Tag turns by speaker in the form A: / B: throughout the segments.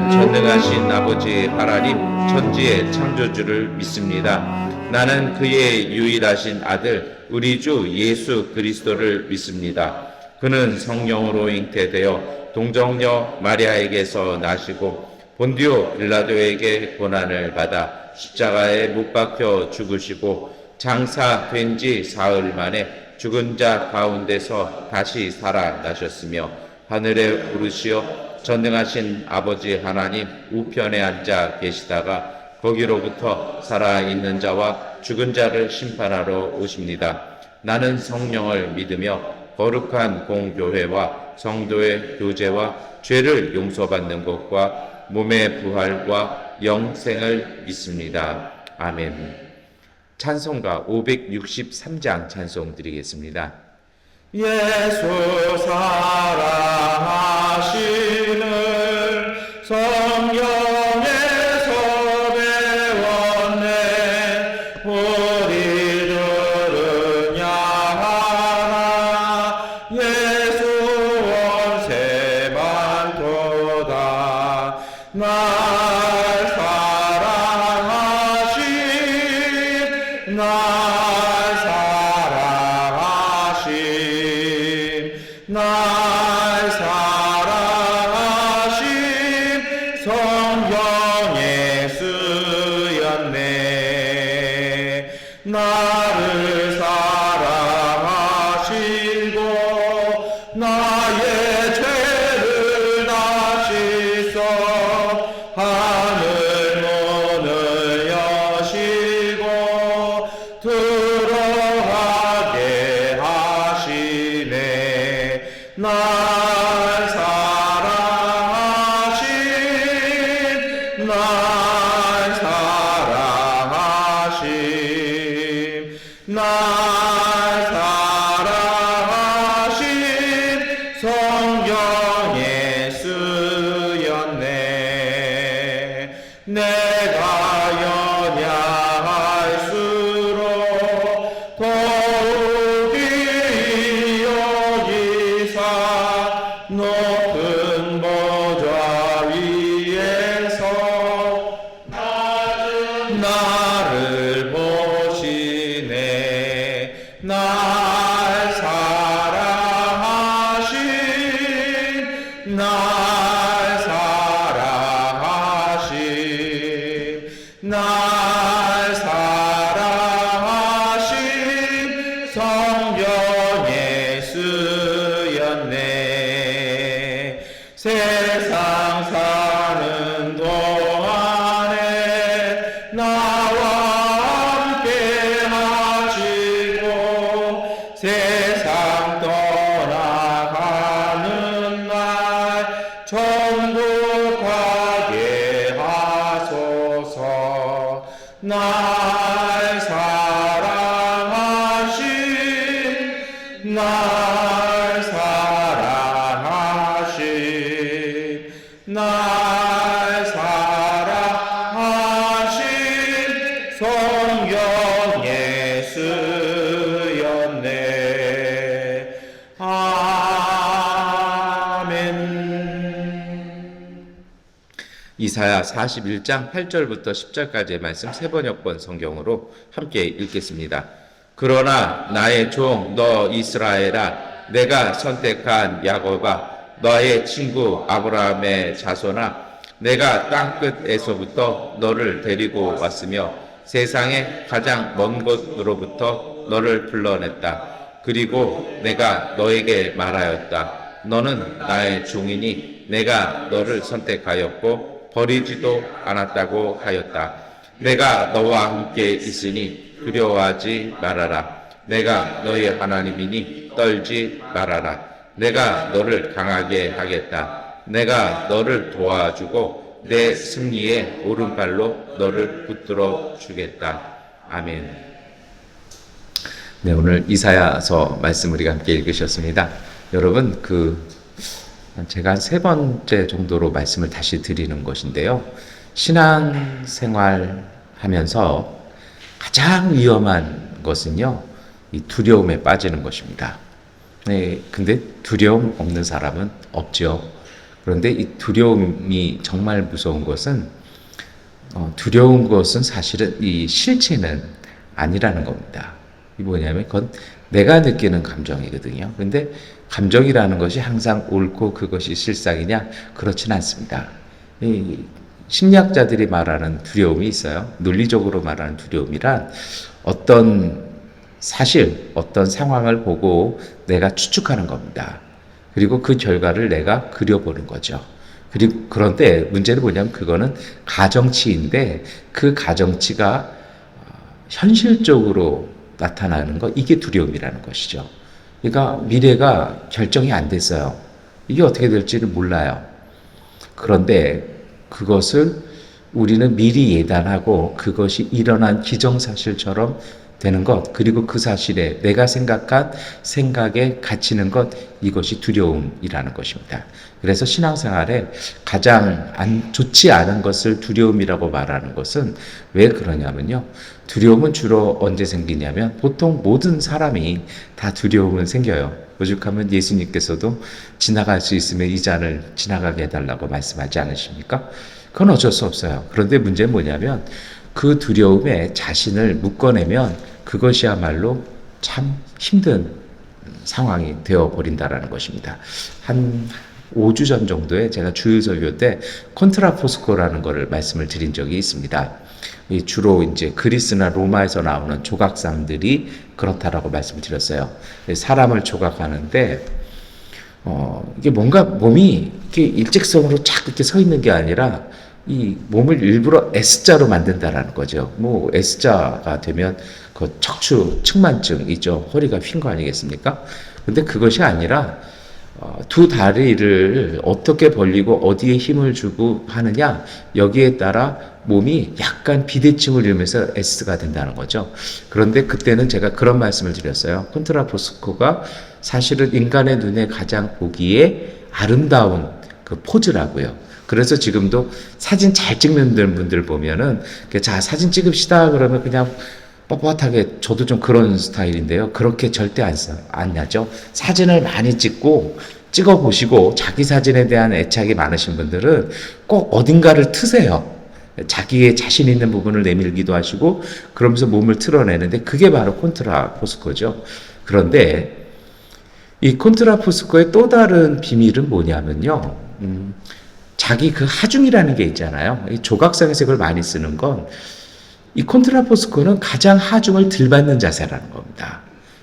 A: 나는 전능하신 아버지 하나님 천지의 창조주를 믿습니다. 나는 그의 유일하신 아들 우리 주 예수 그리스도를 믿습니다. 그는 성령으로 잉태되어 동정녀 마리아에게서 나시고 본디오 빌라도에게 고난을 받아 십자가에 못 박혀 죽으시고 장사된 지 사흘 만에 죽은 자 가운데서 다시 살아나셨으며 하늘에 오르시어 전능하신 아버지 하나님 우편에 앉아 계시다가 거기로부터 살아있는 자와 죽은 자를 심판하러 오십니다. 나는 성령을 믿으며 거룩한 공교회와 성도의 교제와 죄를 용서받는 것과 몸의 부활과 영생을 믿습니다. 아멘. 찬송가 563장 찬송 드리겠습니다.
B: 예수 사랑하시는 성령에서 배웠네. 우리들은 야하나 예수 원세 많도다. 날 사랑하신 날 사랑하신 성령의 쓰였네. 나를 사랑하시고 나의 죄를 다시써 하늘 문을 여시고 들어가게 하시네. 날 사랑하신 날 사랑하신 날 사랑하신 성령의 쓰였네. 내가 연약할수록 더욱이 여기사 높은 보좌 위에서 나를 보시네. 날 사랑하신 날 사랑하신 날 사랑하신 성령의 쓰였네. 세상 사는 동안에 나와 함께 하시고 세상 떠나가는 날 천국 가게 하소서. 날 사랑하신 날 사랑하신 날 사랑하신 성령의 쓰였네. 아멘.
A: 이사야 41장 8절부터 10절까지의 말씀 세번역번 성경으로 함께 읽겠습니다. 그러나 나의 종 너 이스라엘아, 내가 선택한 야곱아, 너의 친구 아브라함의 자손아, 내가 땅끝에서부터 너를 데리고 왔으며 세상의 가장 먼 곳으로부터 너를 불러냈다. 그리고 내가 너에게 말하였다. 너는 나의 종이니 내가 너를 선택하였고 버리지도 않았다고 하였다. 내가 너와 함께 있으니 두려워하지 말아라. 내가 너의 하나님이니 떨지 말아라. 내가 너를 강하게 하겠다. 내가 너를 도와주고 내 승리의 오른발로 너를 붙들어 주겠다. 아멘. 네, 오늘 이사야서 말씀 우리가 함께 읽으셨습니다. 여러분, 제가 한 3번째 정도로 말씀을 다시 드리는 것인데요. 신앙생활 하면서 가장 위험한 것은요, 이 두려움에 빠지는 것입니다. 네, 근데 두려움 없는 사람은 없죠. 그런데 이 두려움이 정말 무서운 것은 두려운 것은 사실은 이 실체는 아니라는 겁니다. 이 뭐냐면 그건 내가 느끼는 감정이거든요. 근데 감정이라는 것이 항상 옳고 그것이 실상이냐? 그렇진 않습니다. 이 심리학자들이 말하는 두려움이 있어요. 논리적으로 말하는 두려움이란 어떤 사실, 어떤 상황을 보고 내가 추측하는 겁니다. 그리고 그 결과를 내가 그려보는 거죠. 그런데 문제는 뭐냐면 그거는 가정치인데 그 가정치가 현실적으로 나타나는 거, 이게 두려움이라는 것이죠. 그러니까 미래가 결정이 안 됐어요. 이게 어떻게 될지는 몰라요. 그런데 그것을 우리는 미리 예단하고 그것이 일어난 기정사실처럼 되는 것, 그리고 그 사실에 내가 생각한 생각에 갇히는 것, 이것이 두려움이라는 것입니다. 그래서 신앙생활에 가장 좋지 않은 것을 두려움이라고 말하는 것은 왜 그러냐면요. 두려움은 주로 언제 생기냐면 보통 모든 사람이 다 두려움은 생겨요. 오죽하면 예수님께서도 지나갈 수 있으면 이 잔을 지나가게 해달라고 말씀하지 않으십니까? 그건 어쩔 수 없어요. 그런데 문제는 뭐냐면 그 두려움에 자신을 묶어내면 그것이야말로 참 힘든 상황이 되어버린다라는 것입니다. 한 5주 전 정도에 제가 주일설교 때 콘트라포스코라는 것을 말씀을 드린 적이 있습니다. 주로 이제 그리스나 로마에서 나오는 조각상들이 그렇다라고 말씀을 드렸어요. 사람을 조각하는데 이게 뭔가 몸이 이렇게 일직선으로 쫙 이렇게 서 있는 게 아니라 이 몸을 일부러 S자로 만든다라는 거죠. 뭐 S자가 되면 그 척추 측만증 있죠. 허리가 휜 거 아니겠습니까? 근데 그것이 아니라 두 다리를 어떻게 벌리고 어디에 힘을 주고 하느냐, 여기에 따라 몸이 약간 비대칭을 이루면서 S가 된다는 거죠. 그런데 그때는 제가 그런 말씀을 드렸어요. 콘트라포스코가 사실은 인간의 눈에 가장 보기에 아름다운 그 포즈라고요. 그래서 지금도 사진 잘 찍는 분들 보면은 자, 사진 찍읍시다 그러면 그냥 뻣뻣하게, 저도 좀 그런 스타일인데요. 그렇게 절대 안 하죠. 사진을 많이 찍어 보시고 자기 사진에 대한 애착이 많으신 분들은 꼭 어딘가를 트세요. 자기의 자신 있는 부분을 내밀기도 하시고 그러면서 몸을 틀어내는데 그게 바로 콘트라포스코죠. 그런데 이 콘트라포스코의 또 다른 비밀은 뭐냐면요. 자기 그 하중이라는 게 있잖아요. 이 조각상에서 그걸 많이 쓰는 건 이 콘트라포스코는 가장 하중을 덜 받는 자세라는 겁니다.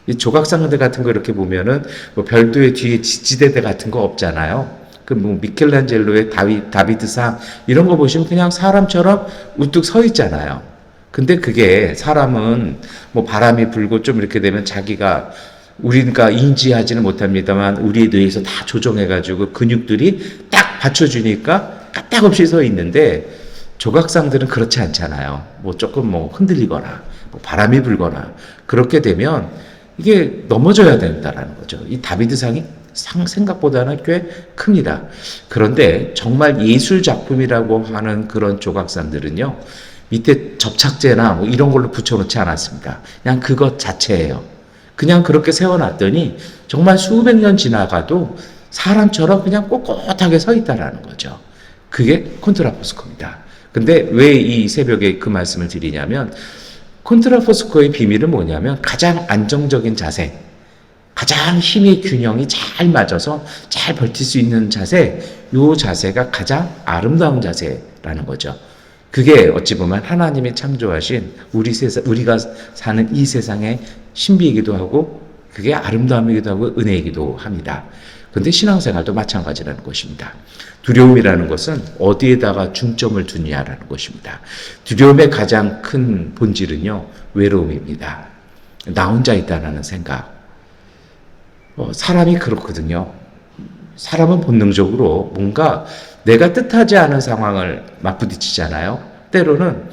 A: 이 조각상들 같은 거 이렇게 보면은 뭐 별도의 뒤에 지지대대 같은 거 없잖아요. 그 뭐 미켈란젤로의 다비드상 이런 거 보시면 그냥 사람처럼 우뚝 서 있잖아요. 근데 그게 사람은 뭐 바람이 불고 좀 이렇게 되면 자기가 우리가 인지하지는 못합니다만 우리의 뇌에서 다 조정해가지고 근육들이 딱 받쳐주니까 까딱없이 서 있는데 조각상들은 그렇지 않잖아요. 뭐 조금 뭐 흔들리거나 뭐 바람이 불거나 그렇게 되면 이게 넘어져야 된다라는 거죠. 이 다비드상이 생각보다는 꽤 큽니다. 그런데 정말 예술 작품이라고 하는 그런 조각상들은요, 밑에 접착제나 뭐 이런 걸로 붙여놓지 않았습니다. 그냥 그것 자체예요. 그냥 그렇게 세워놨더니 정말 수백 년 지나가도 사람처럼 그냥 꼿꼿하게 서 있다라는 거죠. 그게 콘트라포스코입니다. 근데 왜 이 새벽에 그 말씀을 드리냐면 콘트라포스코의 비밀은 뭐냐면 가장 안정적인 자세, 가장 힘의 균형이 잘 맞아서 잘 버틸 수 있는 자세, 요 자세가 가장 아름다운 자세라는 거죠. 그게 어찌 보면 하나님이 창조하신 우리가 사는 이 세상의 신비이기도 하고 그게 아름다움이기도 하고 은혜이기도 합니다. 그런데 신앙생활도 마찬가지라는 것입니다. 두려움이라는 것은 어디에다가 중점을 두느냐라는 것입니다. 두려움의 가장 큰 본질은요, 외로움입니다. 나 혼자 있다라는 생각. 사람이 그렇거든요. 사람은 본능적으로 뭔가 내가 뜻하지 않은 상황을 맞부딪히잖아요. 때로는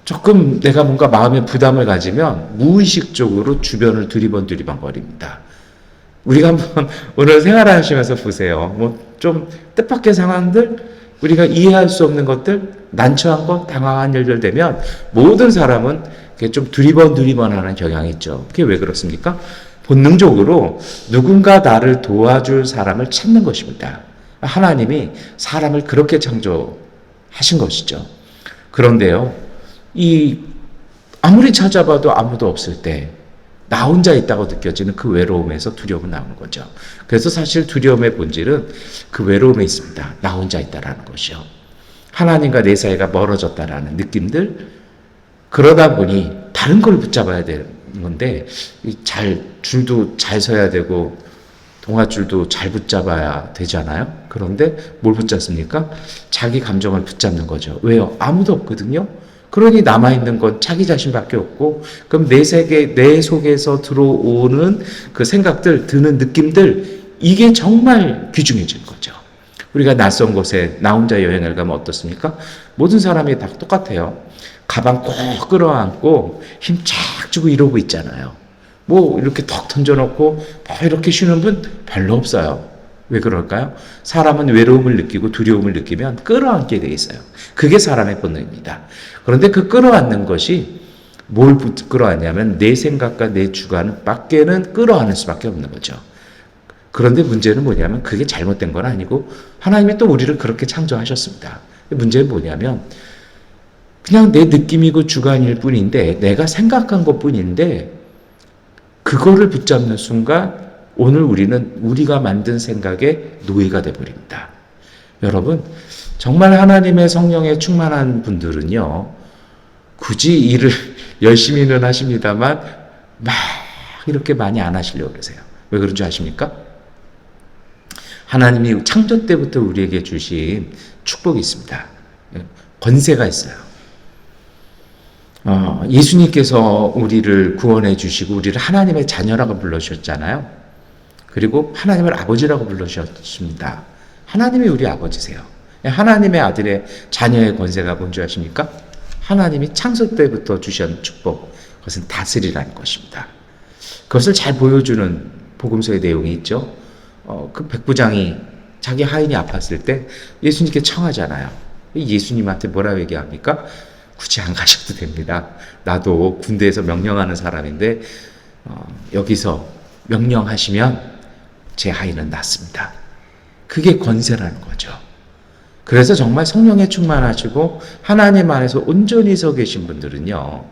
A: 조금 내가 뭔가 마음의 부담을 가지면 무의식적으로 주변을 두리번 거립니다. 우리가 한번 오늘 생활하시면서 보세요. 뭐 좀 뜻밖의 상황들, 우리가 이해할 수 없는 것들, 난처한 것, 당황한 일들 되면 모든 사람은 좀 두리번 하는 경향이 있죠. 그게 왜 그렇습니까? 본능적으로 누군가 나를 도와줄 사람을 찾는 것입니다. 하나님이 사람을 그렇게 창조하신 것이죠. 그런데요, 아무리 찾아봐도 아무도 없을 때 나 혼자 있다고 느껴지는 그 외로움에서 두려움이 나오는 거죠. 그래서 사실 두려움의 본질은 그 외로움에 있습니다. 나 혼자 있다라는 것이요. 하나님과 내 사이가 멀어졌다라는 느낌들, 그러다 보니 다른 걸 붙잡아야 되는 건데 줄도 잘 서야 되고 동아줄도 잘 붙잡아야 되잖아요. 그런데 뭘 붙잡습니까? 자기 감정을 붙잡는 거죠. 왜요? 아무도 없거든요. 그러니 남아있는 건 자기 자신밖에 없고, 그럼 내 세계, 내 속에서 들어오는 그 생각들, 드는 느낌들, 이게 정말 귀중해지는 거죠. 우리가 낯선 곳에 나 혼자 여행을 가면 어떻습니까? 모든 사람이 다 똑같아요. 가방 꼭 끌어안고 힘 쫙 주고 이러고 있잖아요. 뭐 이렇게 턱 던져놓고 뭐 이렇게 쉬는 분 별로 없어요. 왜 그럴까요? 사람은 외로움을 느끼고 두려움을 느끼면 끌어안게 돼 있어요. 그게 사람의 본능입니다. 그런데 그 끌어안는 것이 뭘 끌어안냐면 내 생각과 내 주관 밖에는 끌어안을 수밖에 없는 거죠. 그런데 문제는 뭐냐면 그게 잘못된 건 아니고 하나님이 또 우리를 그렇게 창조하셨습니다. 문제는 뭐냐면 그냥 내 느낌이고 주관일 뿐인데, 내가 생각한 것 뿐인데, 그거를 붙잡는 순간 오늘 우리는 우리가 만든 생각의 노예가 되어버립니다. 여러분, 정말 하나님의 성령에 충만한 분들은요, 굳이 일을 열심히는 하십니다만 막 이렇게 많이 안 하시려고 그러세요. 왜 그런 줄 아십니까? 하나님이 창조 때부터 우리에게 주신 축복이 있습니다. 권세가 있어요. 예수님께서 우리를 구원해 주시고 우리를 하나님의 자녀라고 불러주셨잖아요. 그리고 하나님을 아버지라고 불러주셨습니다. 하나님이 우리 아버지세요. 하나님의 아들의 자녀의 권세가 뭔지 아십니까? 하나님이 창세 때부터 주신 축복, 그것은 다스리라는 것입니다. 그것을 잘 보여주는 복음서의 내용이 있죠. 그 백부장이 자기 하인이 아팠을 때 예수님께 청하잖아요. 예수님한테 뭐라고 얘기합니까? 굳이 안 가셔도 됩니다. 나도 군대에서 명령하는 사람인데 여기서 명령하시면 제 하인은 낫습니다. 그게 권세라는 거죠. 그래서 정말 성령에 충만하시고 하나님 안에서 온전히 서 계신 분들은요,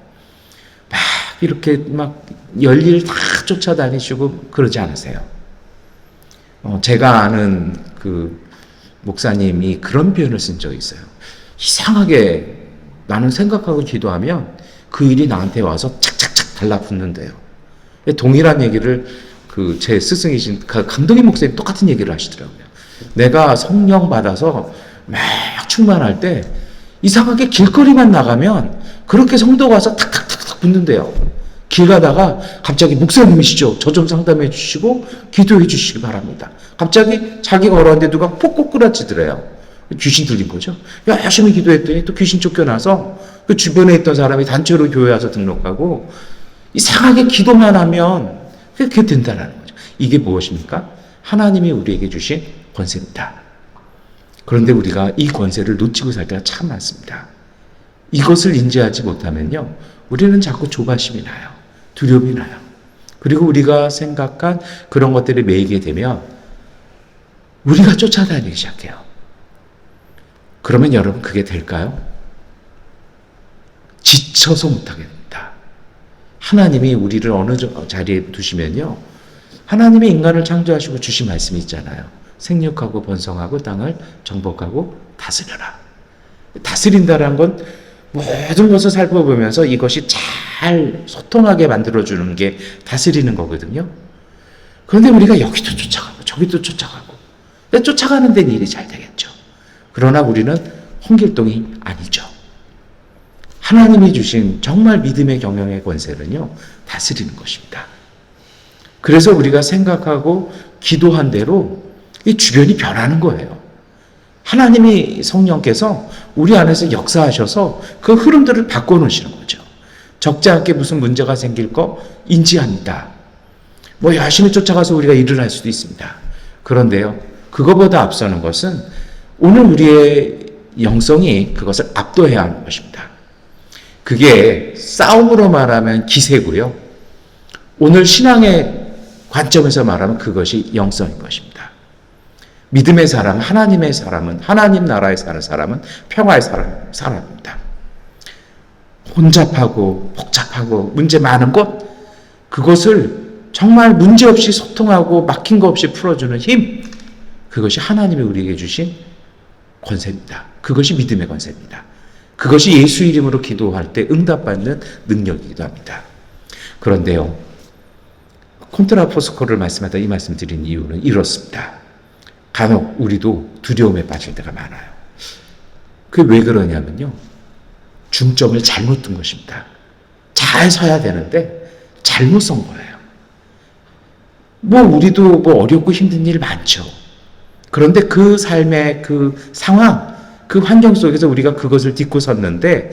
A: 막 이렇게 막 열일 다 쫓아다니시고 그러지 않으세요. 제가 아는 그 목사님이 그런 표현을 쓴 적이 있어요. 이상하게 나는 생각하고 기도하면 그 일이 나한테 와서 착착착 달라붙는데요. 동일한 얘기를 제 스승이신 강동희 목사님 똑같은 얘기를 하시더라고요. 내가 성령 받아서 막 충만할 때 이상하게 길거리만 나가면 그렇게 성도가 와서 탁탁탁탁 붙는데요. 길 가다가 갑자기 목사님이시죠? 저 좀 상담해 주시고 기도해 주시기 바랍니다. 갑자기 자기가 걸어왔는데 누가 폭폭 끌어치더래요. 귀신 들린 거죠. 열심히 기도했더니 또 귀신 쫓겨나서 그 주변에 있던 사람이 단체로 교회 와서 등록하고 이상하게 기도만 하면 그렇게 된다는 거죠. 이게 무엇입니까? 하나님이 우리에게 주신 권세입니다. 그런데 우리가 이 권세를 놓치고 살 때가 참 많습니다. 이것을 인지하지 못하면요, 우리는 자꾸 조바심이 나요. 두려움이 나요. 그리고 우리가 생각한 그런 것들이 매이게 되면 우리가 쫓아다니기 시작해요. 그러면 여러분 그게 될까요? 지쳐서 못하게 됩니다. 하나님이 우리를 어느 자리에 두시면요, 하나님이 인간을 창조하시고 주신 말씀이 있잖아요. 생육하고 번성하고 땅을 정복하고 다스려라. 다스린다는 건 모든 것을 살펴보면서 이것이 잘 소통하게 만들어주는 게 다스리는 거거든요. 그런데 우리가 여기도 쫓아가고 저기도 쫓아가고 쫓아가는 데는 일이 잘 되겠죠. 그러나 우리는 홍길동이 아니죠. 하나님이 주신 정말 믿음의 경영의 권세는요, 다스리는 것입니다. 그래서 우리가 생각하고 기도한 대로 이 주변이 변하는 거예요. 하나님이 성령께서 우리 안에서 역사하셔서 그 흐름들을 바꿔놓으시는 거죠. 적지 않게 무슨 문제가 생길 거 인지합니다. 뭐 열심히 쫓아가서 우리가 일을 할 수도 있습니다. 그런데요, 그거보다 앞서는 것은 오늘 우리의 영성이 그것을 압도해야 하는 것입니다. 그게 싸움으로 말하면 기세고요. 오늘 신앙의 관점에서 말하면 그것이 영성인 것입니다. 믿음의 사람, 하나님의 사람은, 하나님 나라에 사는 사람은 평화의 사람입니다. 혼잡하고 복잡하고 문제 많은 것, 그것을 정말 문제없이 소통하고 막힌 거 없이 풀어주는 힘, 그것이 하나님이 우리에게 주신 권세입니다. 그것이 믿음의 권세입니다. 그것이 예수 이름으로 기도할 때 응답받는 능력이기도 합니다. 그런데요, 콘트라포스코를 말씀하다 이 말씀 드린 이유는 이렇습니다. 간혹 우리도 두려움에 빠질 때가 많아요. 그게 왜 그러냐면요, 중점을 잘못 둔 것입니다. 잘 서야 되는데 잘못 선 거예요. 우리도 어렵고 힘든 일 많죠. 그런데 그 삶의 그 상황, 그 환경 속에서 우리가 그것을 딛고 섰는데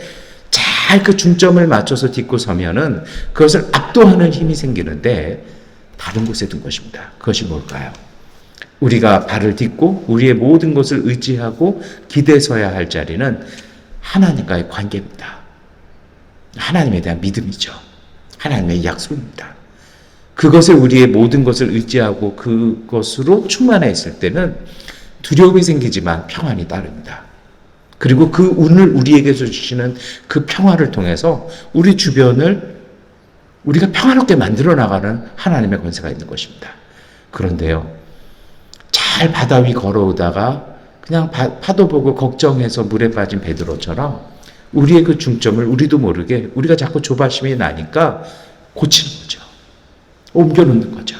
A: 잘 그 중점을 맞춰서 딛고 서면은 그것을 압도하는 힘이 생기는데 다른 곳에 둔 것입니다. 그것이 뭘까요? 우리가 발을 딛고 우리의 모든 것을 의지하고 기대서야 할 자리는 하나님과의 관계입니다. 하나님에 대한 믿음이죠. 하나님의 약속입니다. 그것을 우리의 모든 것을 의지하고 그것으로 충만해 있을 때는 두려움이 생기지만 평안이 따릅니다. 그리고 그 운을 우리에게서 주시는 그 평화를 통해서 우리 주변을 우리가 평화롭게 만들어 나가는 하나님의 권세가 있는 것입니다. 그런데요, 잘 바다 위 걸어오다가 그냥 파도 보고 걱정해서 물에 빠진 베드로처럼 우리의 그 중점을 우리도 모르게 우리가 자꾸 조바심이 나니까 고치는 거죠. 옮겨놓는 거죠.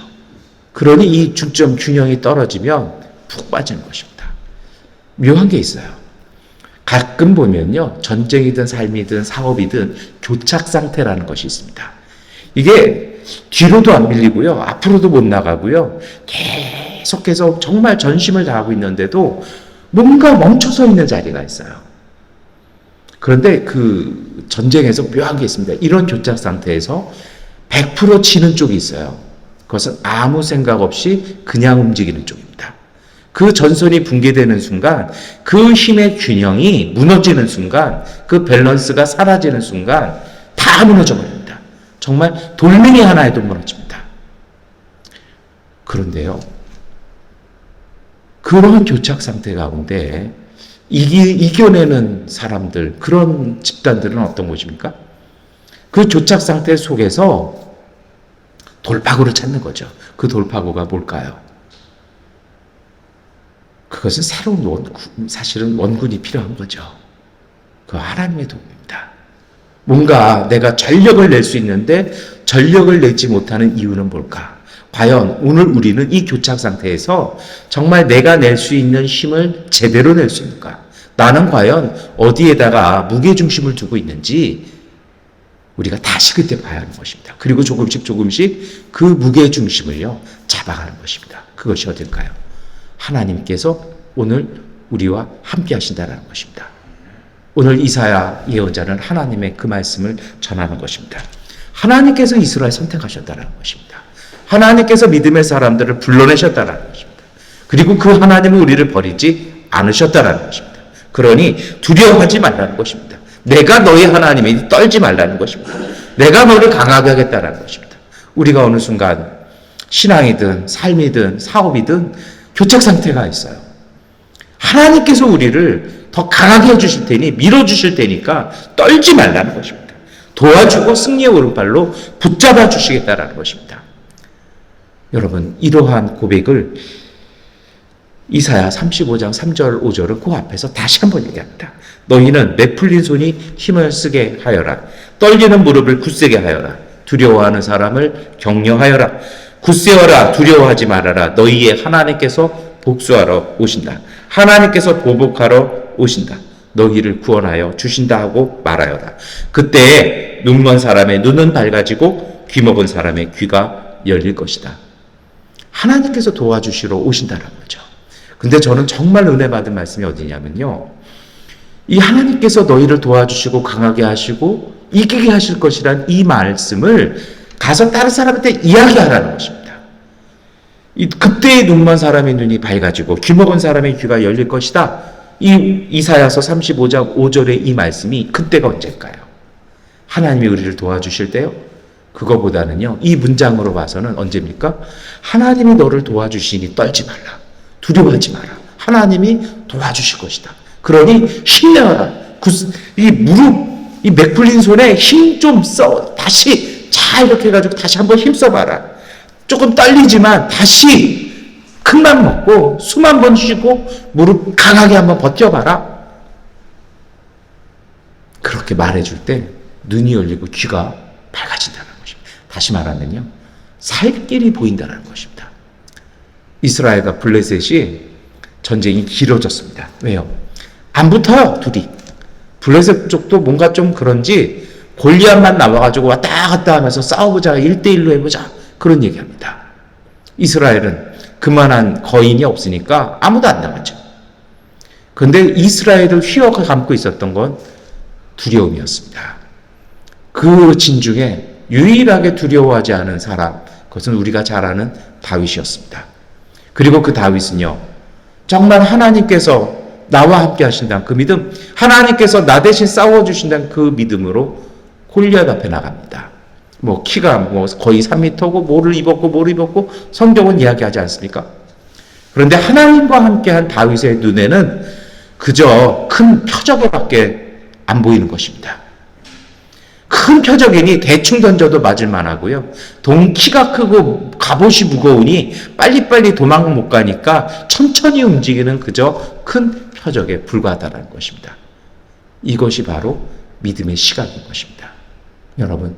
A: 그러니 이 중점 균형이 떨어지면 푹 빠지는 것입니다. 묘한 게 있어요. 가끔 보면요, 전쟁이든 삶이든 사업이든 교착 상태라는 것이 있습니다. 이게 뒤로도 안 밀리고요, 앞으로도 못 나가고요, 계속해서 정말 전심을 다하고 있는데도 뭔가 멈춰서 있는 자리가 있어요. 그런데 그 전쟁에서 묘한 게 있습니다. 이런 교착 상태에서 100% 치는 쪽이 있어요. 그것은 아무 생각 없이 그냥 움직이는 쪽입니다. 그 전선이 붕괴되는 순간, 그 힘의 균형이 무너지는 순간, 그 밸런스가 사라지는 순간 다 무너져 버립니다. 정말 돌멩이 하나에도 무너집니다. 그런데요, 그러한 교착 상태 가운데 이겨내는 사람들, 그런 집단들은 어떤 것입니까? 그 교착 상태 속에서 돌파구를 찾는 거죠. 그 돌파구가 뭘까요? 그것은 새로운 사실은 원군이 필요한 거죠. 그 하나님의 도움입니다. 뭔가 내가 전력을 낼 수 있는데 전력을 내지 못하는 이유는 뭘까? 과연 오늘 우리는 이 교착 상태에서 정말 내가 낼 수 있는 힘을 제대로 낼 수 있는가? 나는 과연 어디에다가 무게중심을 두고 있는지 우리가 다시 그때 봐야 하는 것입니다. 그리고 조금씩 그 무게중심을요, 잡아가는 것입니다. 그것이 어딜까요? 하나님께서 오늘 우리와 함께 하신다는 것입니다. 오늘 이사야 예언자는 하나님의 그 말씀을 전하는 것입니다. 하나님께서 이스라엘 선택하셨다는 것입니다. 하나님께서 믿음의 사람들을 불러내셨다는 것입니다. 그리고 그 하나님은 우리를 버리지 않으셨다는 것입니다. 그러니 두려워하지 말라는 것입니다. 내가 너의 하나님이니 떨지 말라는 것입니다. 내가 너를 강하게 하겠다는 것입니다. 우리가 어느 순간 신앙이든 삶이든 사업이든 교착 상태가 있어요. 하나님께서 우리를 더 강하게 해주실 테니, 밀어주실 테니까 떨지 말라는 것입니다. 도와주고 승리의 오른발로 붙잡아 주시겠다라는 것입니다. 여러분, 이러한 고백을 이사야 35장 3절 5절은 그 앞에서 다시 한번 얘기합니다. 너희는 메풀린 손이 힘을 쓰게 하여라. 떨리는 무릎을 굳세게 하여라. 두려워하는 사람을 격려하여라. 굳세어라. 두려워하지 말아라. 너희의 하나님께서 복수하러 오신다. 하나님께서 보복하러 오신다. 너희를 구원하여 주신다 하고 말하여라. 그때에 눈먼 사람의 눈은 밝아지고 귀먹은 사람의 귀가 열릴 것이다. 하나님께서 도와주시러 오신다는 거죠. 근데 저는 정말 은혜 받은 말씀이 어디냐면요, 이 하나님께서 너희를 도와주시고 강하게 하시고 이기게 하실 것이란 이 말씀을 가서 다른 사람한테 이야기하라는 것입니다. 그때의 눈먼 사람의 눈이 밝아지고 귀먹은 사람의 귀가 열릴 것이다. 이 이사야서 35장 5절의 이 말씀이 그때가 언제일까요? 하나님이 우리를 도와주실 때요? 그거보다는요, 이 문장으로 봐서는 언제입니까? 하나님이 너를 도와주시니 떨지 말라. 두려워하지 마라. 하나님이 도와주실 것이다. 그러니 힘내어라. 이 무릎, 이 맥 풀린 손에 힘 좀 써. 다시 잘 이렇게 해가지고 다시 한번 힘 써봐라. 조금 떨리지만 다시 큰맘 먹고 숨 한 번 쉬고 무릎 강하게 한번 버텨봐라. 그렇게 말해줄 때 눈이 열리고 귀가 밝아진다는 것입니다. 다시 말하면요, 살 길이 보인다는 것입니다. 이스라엘과 블레셋이 전쟁이 길어졌습니다. 왜요? 안 붙어요, 둘이. 블레셋 쪽도 뭔가 좀 그런지 골리앗만 나와가지고 왔다 갔다 하면서 싸워보자, 1대1로 해보자, 그런 얘기합니다. 이스라엘은 그만한 거인이 없으니까 아무도 안 나왔죠. 그런데 이스라엘을 휘어가 감고 있었던 건 두려움이었습니다. 그 진중에 유일하게 두려워하지 않은 사람, 그것은 우리가 잘 아는 다윗이었습니다. 그리고 그 다윗은요, 정말 하나님께서 나와 함께 하신다는 그 믿음, 하나님께서 나 대신 싸워주신다는 그 믿음으로 골리앗 앞에 나갑니다. 키가 거의 3m고 뭐를 입었고 성경은 이야기하지 않습니까? 그런데 하나님과 함께한 다윗의 눈에는 그저 큰 표적에밖에 안 보이는 것입니다. 큰 표적이니 대충 던져도 맞을 만하고요. 키가 크고 갑옷이 무거우니 빨리빨리 도망 못 가니까 천천히 움직이는 그저 큰 표적에 불과하다는 것입니다. 이것이 바로 믿음의 시각인 것입니다. 여러분,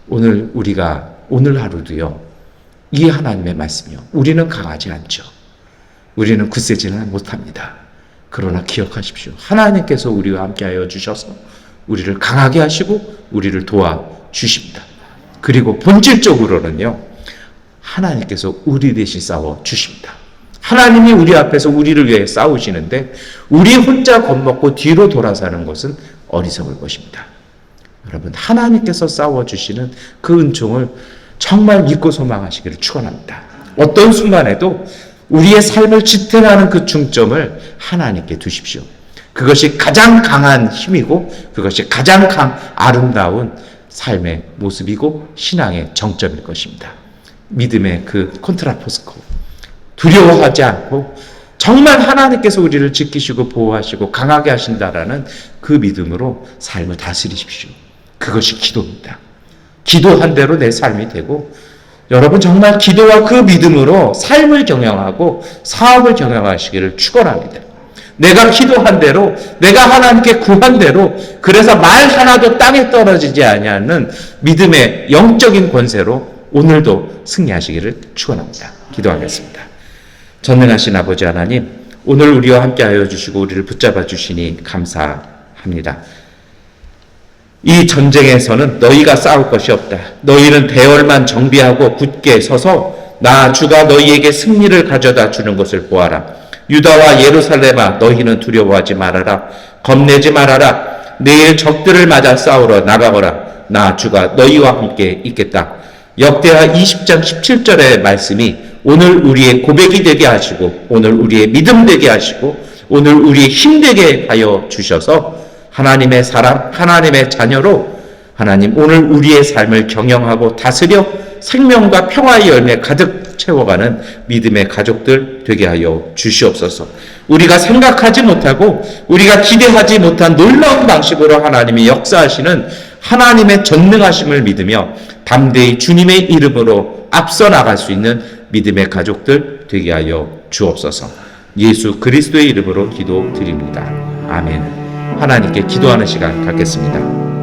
A: 오늘 하루도요, 이 하나님의 말씀이요, 우리는 강하지 않죠. 우리는 굳세지는 못합니다. 그러나 기억하십시오. 하나님께서 우리와 함께하여 주셔서 우리를 강하게 하시고 우리를 도와주십니다. 그리고 본질적으로는요, 하나님께서 우리 대신 싸워주십니다. 하나님이 우리 앞에서 우리를 위해 싸우시는데 우리 혼자 겁먹고 뒤로 돌아서는 것은 어리석을 것입니다. 여러분, 하나님께서 싸워주시는 그 은총을 정말 믿고 소망하시기를 축원합니다. 어떤 순간에도 우리의 삶을 지탱하는 그 중점을 하나님께 두십시오. 그것이 가장 강한 힘이고 그것이 가장 아름다운 삶의 모습이고 신앙의 정점일 것입니다. 믿음의 그 콘트라포스코, 두려워하지 않고 정말 하나님께서 우리를 지키시고 보호하시고 강하게 하신다라는 그 믿음으로 삶을 다스리십시오. 그것이 기도입니다. 기도한 대로 내 삶이 되고, 여러분 정말 기도와 그 믿음으로 삶을 경영하고 사업을 경영하시기를 축원합니다. 내가 기도한 대로, 내가 하나님께 구한 대로, 그래서 말 하나도 땅에 떨어지지 아니하는 믿음의 영적인 권세로 오늘도 승리하시기를 축원합니다. 기도하겠습니다. 전능하신 아버지 하나님, 오늘 우리와 함께하여 주시고 우리를 붙잡아 주시니 감사합니다. 이 전쟁에서는 너희가 싸울 것이 없다. 너희는 대열만 정비하고 굳게 서서 나 주가 너희에게 승리를 가져다 주는 것을 보아라. 유다와 예루살렘아, 너희는 두려워하지 말아라. 겁내지 말아라. 내일 적들을 맞아 싸우러 나가거라. 나 주가 너희와 함께 있겠다. 역대하 20장 17절의 말씀이 오늘 우리의 고백이 되게 하시고, 오늘 우리의 믿음 되게 하시고, 오늘 우리의 힘 되게 하여 주셔서 하나님의 사람, 하나님의 자녀로 하나님 오늘 우리의 삶을 경영하고 다스려 생명과 평화의 열매 가득 채워가는 믿음의 가족들 되게 하여 주시옵소서. 우리가 생각하지 못하고 우리가 기대하지 못한 놀라운 방식으로 하나님이 역사하시는 하나님의 전능하심을 믿으며 담대히 주님의 이름으로 앞서 나갈 수 있는 믿음의 가족들 되게 하여 주옵소서. 예수 그리스도의 이름으로 기도드립니다. 아멘. 하나님께 기도하는 시간 갖겠습니다.